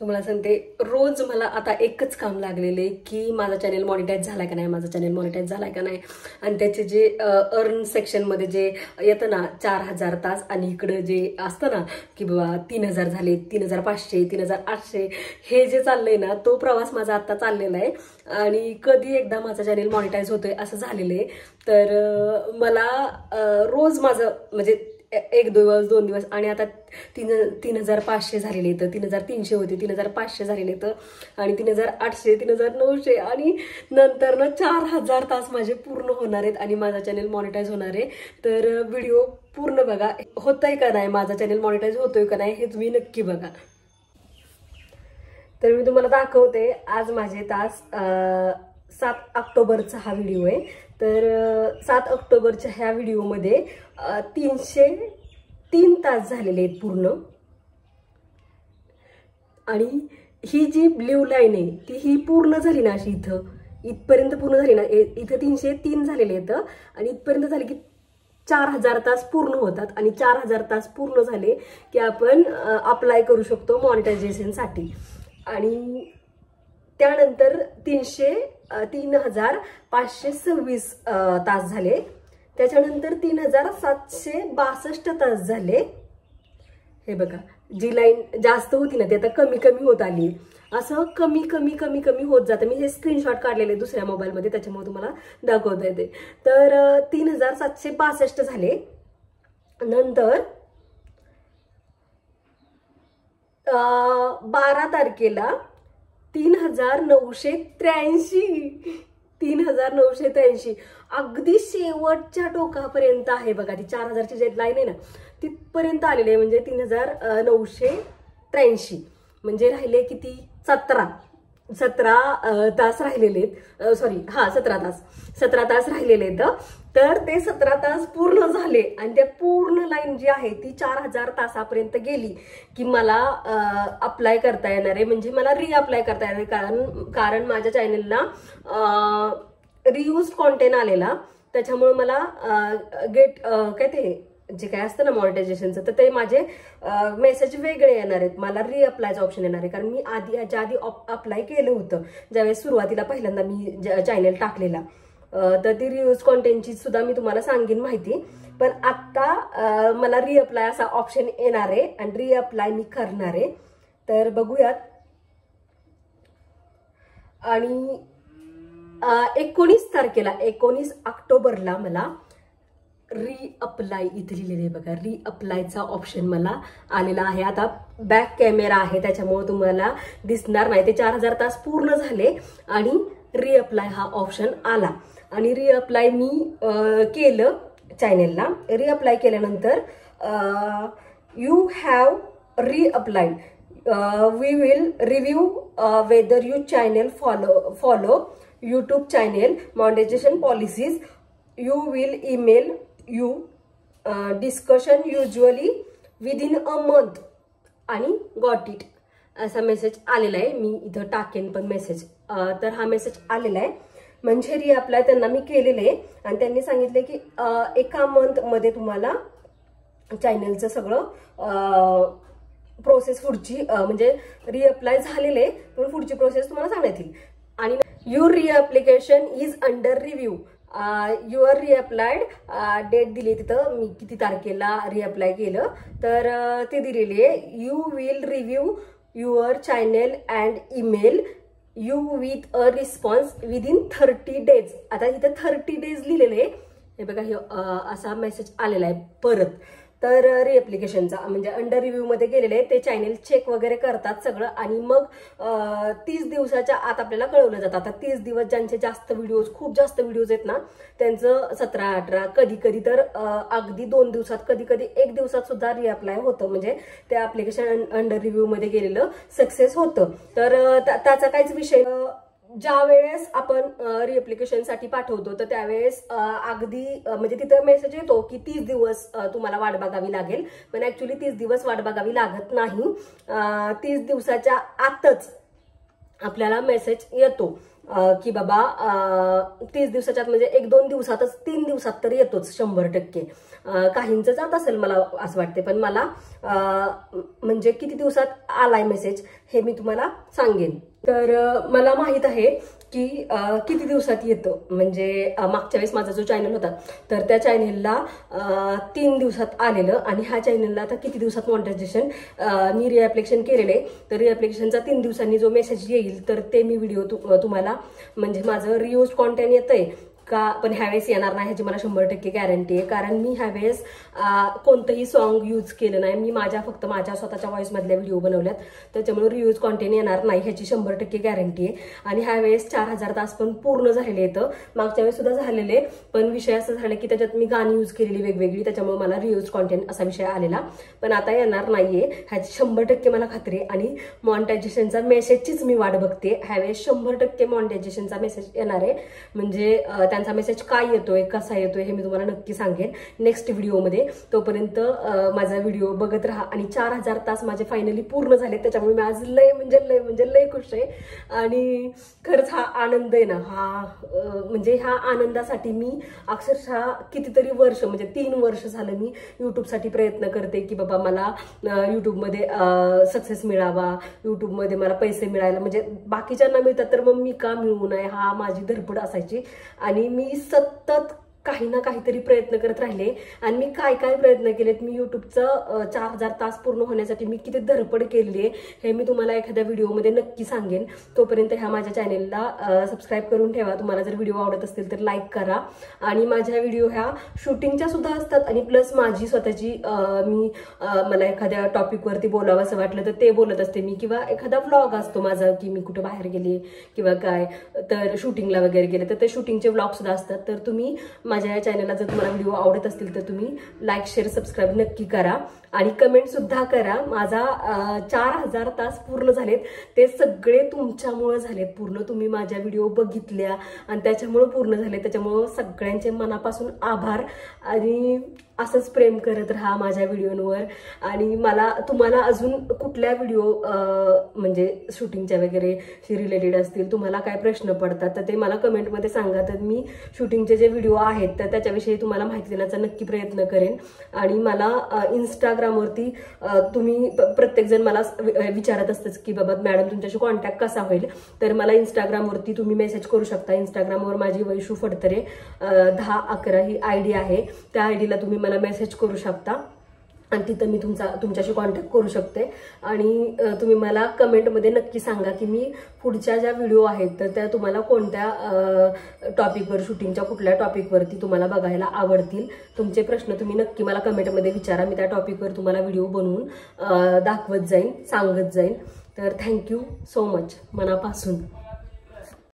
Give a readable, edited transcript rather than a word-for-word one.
तुम्हाला सांगते, रोज मला आता एकच काम लागलेले की माझा चॅनल मॉनिटाईज झाला का नाही, माझा चॅनल मॉनिटाईज झाला का नाही. आणि त्याचे जे अर्न सेक्शनमध्ये जे येतं ना 4000 तास, आणि इकडं जे असतं ना की बाबा 3000 झाले, 3500, 3800, हे जे चाललंय ना तो प्रवास माझा आता चाललेला आहे. आणि कधी एकदा माझा चॅनल मॉनिटाईज होतोय असं झालेलं आहे. तर मला रोज माझं म्हणजे एक दिवस 2 दिवस, आणि आता 3500 झालेले तर 3300 होते, 3500 झालेले तर, आणि 3800, 3900, आणि नंतर ना 4000 तास माझे पूर्ण होणार आहेत आणि माझा चॅनल मॉनिटाईज होणार आहे. तर व्हिडिओ पूर्ण बघा, होतंय का नाही, माझा चॅनल मॉनिटाईज होतोय का नाही हे तुम्ही नक्की बघा. तर मी तुम्हाला दाखवते आज माझे तास. 7 ऑक्टोबरचा हा व्हिडिओ आहे. तर 7 ऑक्टोबरच्या ह्या व्हिडिओमध्ये 303 तास झालेले आहेत पूर्ण. आणि ही जी ब्ल्यू लाईन आहे ती ही पूर्ण झाली ना, अशी इथपर्यंत पूर्ण झाली ना, इथं 303 झालेले आहेत आणि इथपर्यंत झाले की 4000 तास पूर्ण होतात. आणि 4000 तास पूर्ण झाले की आपण अप्लाय करू शकतो मॉनिटायझेशनसाठी. आणि त्यानंतर 3526 तास झाले. त्याच्यानंतर 3762 तास झाले. हे बघा, जी लाईन जास्त होती ना ती आता कमी कमी होत आली. असं कमी कमी कमी कमी होत जातं. मी हे स्क्रीनशॉट काढलेले दुसऱ्या मोबाईलमध्ये, त्याच्यामुळे तुम्हाला दाखवता येते. तर 3762 झाले. नंतर 12 तारखेला 3983 अगदी शेवटच्या टोकापर्यंत आहे बघा. ती 4000ची जे लाईन आहे ना तिथपर्यंत आलेली आहे. म्हणजे 3983 म्हणजे राहिले किती, 17 तास राहिलेले आहेत. सॉरी, 17 तास राहिलेले आहेत. तर ते 17 तास पूर्ण झाले आणि त्या पूर्ण लाईन जी आहे ती 4000 तासापर्यंत गेली की मला अप्लाय करता येणार आहे. म्हणजे मला रिअप्लाय करता येणार आहे. कारण माझ्या चॅनलला रियूज कॉन्टेंट आलेला, त्याच्यामुळे मला काय ते जे काय असतं ना मॉनिटायझेशनचं, तर ते माझे मेसेज वेगळे येणार आहेत. मला रिअप्लायचं ऑप्शन येणार आहे. कारण मी ह्याच्या आधी अप्लाय केलं होतं ज्यावेळेस सुरुवातीला पहिल्यांदा मी चॅनल टाकलेला. तर ती रियूज कॉन्टेंटची सुद्धा मी तुम्हाला सांगेन माहिती. पण आता मला रिअप्लाय असा ऑप्शन येणार आहे आणि रिअप्लाय मी करणार आहे. तर बघूयात. आणि 19 तारखेला 19 ऑक्टोबरला मला रिअप्लाय इथे लिहिलेले बघा, रिअप्लायचा ऑप्शन मला आलेला आहे. आता बॅक कॅमेरा आहे त्याच्यामुळे तुम्हाला दिसणार नाही. ते 4000 तास पूर्ण झाले आणि रिअप्लाय हा ऑप्शन आला. आणि रिअप्लाय मी केलं चॅनेलला. रिअप्लाय केल्यानंतर you have reapplied, we will review whether you channel follow YouTube channel monetization policies, you will email you discussion usually within a month आणि गॉट इट असा मेसेज आलेला आहे. मी इथं टाकेन पण मेसेज. तर हा मेसेज आलेला आहे. म्हणजे रिअप्लाय त्यांना मी केलेले आणि त्यांनी सांगितले की एका मंथ मध्ये तुम्हाला चॅनलचं सगळं प्रोसेस पुढची म्हणजे रिअप्लाय झालेले पण पुढची प्रोसेस तुम्हाला सांगण्यात येईल. आणि your reapplication is under review, your reapplied date दिली तिथं, मी किती तारखेला रिअप्लाय केलं तर ते दिलेली आहे. You will review your channel and email you with a response within 30 days. आता इथं 30 days लिहिलेले आहे. हे बघा, हे असा मेसेज आलेला आहे परत. तर रिअप्लिकेशनचा म्हणजे अंडर रिव्ह्यू मध्ये गेलेले आहे. ते चॅनल चेक वगैरे करतात सगळं आणि मग 30 दिवसाच्या आत आपल्याला कळवलं जातं. आता 30 दिवस ज्यांचे जास्त व्हिडिओज, खूप जास्त व्हिडिओज आहेत ना त्यांचं 17-18, कधी कधी तर अगदी 2 दिवसात, कधी कधी 1 दिवसात सुद्धा रिअप्लाय होतं. म्हणजे ते ऍप्लिकेशन अंडर रिव्ह्यू मध्ये गेलेलं सक्सेस होतं. तर त्याचा काहीच विषय. ज्या वेळेस आपण रिअप्लिकेशनसाठी पाठवतो तर त्यावेळेस अगदी म्हणजे तिथं मेसेज येतो की 30 दिवस तुम्हाला वाट बघावी लागेल. पण ऍक्च्युली 30 दिवस वाट बघावी लागत नाही. 30 दिवसाच्या आतच आपल्याला मेसेज येतो. की बाबा 30 दिवसाच्यात म्हणजे 1-2 दिवसातच 3 दिवसात तर येतोच 100%. काहींचं जात असेल मला असं वाटते, पण मला म्हणजे किती दिवसात आलाय मेसेज हे मी तुम्हाला सांगेन. तर मला माहित आहे की किती दिवसात येतं. म्हणजे मागच्या वेळेस माझा जो चॅनल होता तर त्या चॅनलला 3 दिवसात आलेलं, आणि ह्या चॅनलला आता किती दिवसात मॉनिटायझेशन मी रिॲप्लिकेशन केलेलं आहे. तर रिॲप्लिकेशनचा 3 दिवसांनी जो मेसेज येईल तर ते मी व्हिडिओ तुम्हाला म्हणजे माझं रियूज कॉन्टेंट येतंय का, पण ह्यावेळेस येणार नाही ह्याची मला 100% गॅरंटी आहे. कारण मी ह्यावेळेस कोणतंही सॉन्ग यूज केलं नाही. मी फक्त माझ्या स्वतःच्या व्हॉइस मधल्या व्हिडिओ बनवल्यात, त्याच्यामुळे रियूज कॉन्टेंट येणार नाही ह्याची 100% गॅरंटी आहे. आणि ह्यावेळेस 4000 तास पण पूर्ण झालेले येतं. मागच्या वेळेस सुद्धा झालेले, पण विषय असं झाला की त्याच्यात मी गाणी यूज केलेली वेगवेगळी, त्याच्यामुळे मला रियूज कॉन्टेंट असा विषय आलेला. पण आता येणार नाहीये ह्याची 100% मला खात्री आहे. आणि मॉनिटायझेशनचा मेसेजचीच मी वाट बघते. ह्यावेळेस 100% मॉनिटायझेशनचा मेसेज येणार आहे. म्हणजे त्यांचा मेसेज काय येतोय, कसा येतोय हे मी तुम्हाला नक्की सांगेन नेक्स्ट व्हिडिओमध्ये. तोपर्यंत माझा व्हिडिओ बघत राहा. आणि 4000 तास माझे फायनली पूर्ण झाले, त्याच्यामुळे मी आज लय खुश आहे. आणि खरंच हा आनंद आहे ना, म्हणजे ह्या आनंदासाठी मी अक्षरशः कितीतरी वर्ष म्हणजे 3 वर्ष झालं मी युट्यूबसाठी प्रयत्न करते की बाबा मला युट्यूबमध्ये सक्सेस मिळावा, युट्यूबमध्ये मला पैसे मिळायला, म्हणजे बाकीच्यांना मिळतात तर मग मी का मिळवू नये, हा माझी धडपड असायची. आणि मी सतत काही ना काहीतरी प्रयत्न करत राहिले. आणि मी काय काय प्रयत्न केलेत, मी युट्यूबचं 4000 तास पूर्ण होण्यासाठी मी किती धडपड केली आहे हे मी तुम्हाला एखाद्या व्हिडिओमध्ये नक्की सांगेन. तोपर्यंत ह्या माझ्या चॅनेलला सबस्क्राईब करून ठेवा. तुम्हाला जर व्हिडिओ आवडत असतील तर लाईक करा. आणि माझ्या व्हिडिओ ह्या शूटिंगच्या सुद्धा असतात, आणि प्लस माझी स्वतःची मला एखाद्या टॉपिकवरती बोलावं असं वाटलं तर ते बोलत असते मी, किंवा एखादा व्लॉग असतो माझा की मी कुठे बाहेर गेले किंवा काय तर शूटिंगला वगैरे गेले तर ते शूटिंगचे व्लॉग सुद्धा असतात. तर तुम्ही माझ्या या चॅनलला जर तुम्हाला व्हिडिओ आवडत असतील तर तुम्ही लाईक, शेअर, सबस्क्राईब नक्की करा. आणि कमेंट सुद्धा करा. माझा 4000 तास पूर्ण झालेत, ते सगळे तुमच्यामुळे झालेत पूर्ण. तुम्ही माझ्या व्हिडिओ बघितल्या आणि त्याच्यामुळे पूर्ण झाले. त्याच्यामुळे सगळ्यांचे मनापासून आभार. आणि असंच प्रेम करत राहा माझ्या व्हिडिओवर. आणि तुम्हाला अजून कुठल्या व्हिडिओ म्हणजे शूटिंगच्या वगैरे रिलेटेड असतील, तुम्हाला काय प्रश्न पडतात तर ते मला कमेंटमध्ये सांगा. तर मी शूटिंगचे जे व्हिडिओ आहेत तर त्याच्याविषयी तुम्हाला माहिती देण्याचा नक्की प्रयत्न करेन. आणि मला इंस्टाग्रामवरती तुम्ही प्रत्येकजण मला विचारत असतंच की बाबा मॅडम तुमच्याशी कॉन्टॅक्ट कसा होईल, तर मला इंस्टाग्रामवरती तुम्ही मेसेज करू शकता. इंस्टाग्रामवर माझी वैशू फडतरे 1011 ही ID आहे. त्या आयडीला तुम्ही मला मेसेज करू शकता आणि तिथं मी तुमच्याशी कॉन्टॅक्ट करू शकते. आणि तुम्ही मला कमेंटमध्ये नक्की सांगा की मी पुढच्या ज्या व्हिडिओ आहेत तर त्या तुम्हाला कोणत्या टॉपिकवर, शूटिंगच्या कुठल्या टॉपिकवरती तुम्हाला बघायला आवडतील. तुमचे प्रश्न तुम्ही नक्की मला कमेंटमध्ये विचारा. मी त्या टॉपिकवर तुम्हाला व्हिडिओ बनवून दाखवत जाईन, सांगत जाईन. तर थँक्यू सो मच मनापासून.